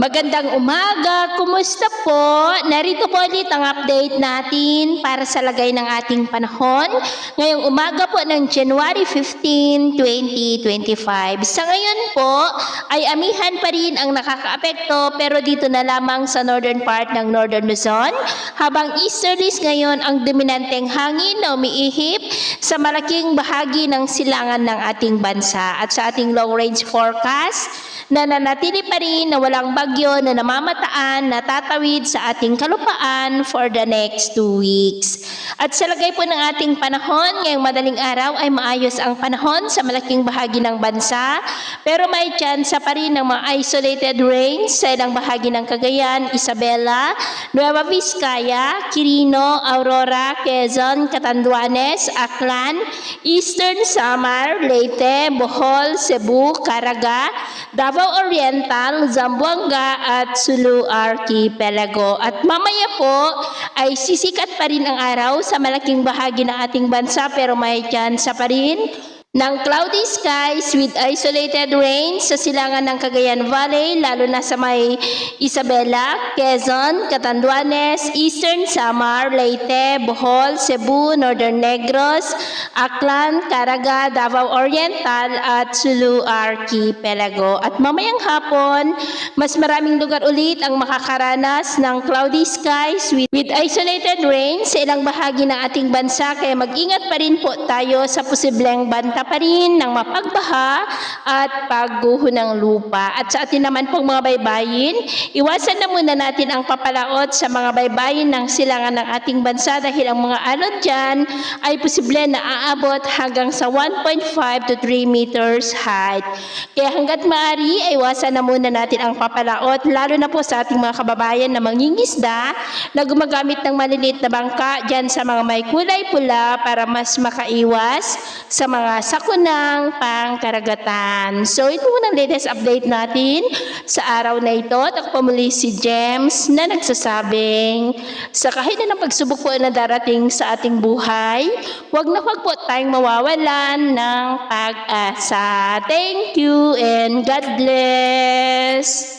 Magandang umaga, kumusta po? Narito po ulit ang update natin para sa lagay ng ating panahon ngayong umaga po ng January 15, 2025. Sa ngayon po ay amihan pa rin ang nakakaapekto pero dito na lamang sa northern part ng Northern Luzon habang easterlies ngayon ang dominanteng hangin na umiihip sa malaking bahagi ng silangan ng ating bansa at sa ating long range forecast na nanatili pa rin na walang bagyo na namamataan na tatawid sa ating kalupaan for the next 2 weeks. At sa lagay po ng ating panahon, ngayong madaling araw ay maayos ang panahon sa malaking bahagi ng bansa, pero may tsansa pa rin ng mga isolated rains sa ilang bahagi ng Cagayan, Isabela, Nueva Vizcaya, Quirino, Aurora, Quezon, Catanduanes, Aklan, Eastern Samar, Leyte, Bohol, Cebu, Caraga, Davao Oriental, Zamboanga at Sulu Archipelago. At mamaya po ay sisikat pa rin ang araw sa malaking bahagi ng ating bansa pero may tsansa pa rin ng cloudy skies with isolated rains sa silangan ng Cagayan Valley, lalo na sa may Isabela, Quezon, Catanduanes, Eastern Samar, Leyte, Bohol, Cebu, Northern Negros, Aklan, Caraga, Davao Oriental at Sulu Archipelago. At mamayang hapon, mas maraming lugar ulit ang makakaranas ng cloudy skies with isolated rains sa ilang bahagi ng ating bansa, kaya mag-ingat pa rin po tayo sa posibleng banta pa rin ng mapagbaha at pagguho ng lupa. At sa atin naman pong mga baybayin, iwasan na muna natin ang papalaot sa mga baybayin ng silangan ng ating bansa dahil ang mga alon dyan ay posible na aabot hanggang sa 1.5 to 3 meters height. Kaya hanggat maaari, iwasan na muna natin ang papalaot, lalo na po sa ating mga kababayan na mangingisda na gumagamit ng maliliit na bangka dyan sa mga may kulay pula para mas makaiwas sa mga sakunang pangkaragatan. So ito muna ang latest update natin sa araw na ito. At ako muli si James na nagsasabing sa kahit na ng pagsubok po na darating sa ating buhay, huwag na huwag po tayong mawawalan ng pag-asa. Thank you and God bless!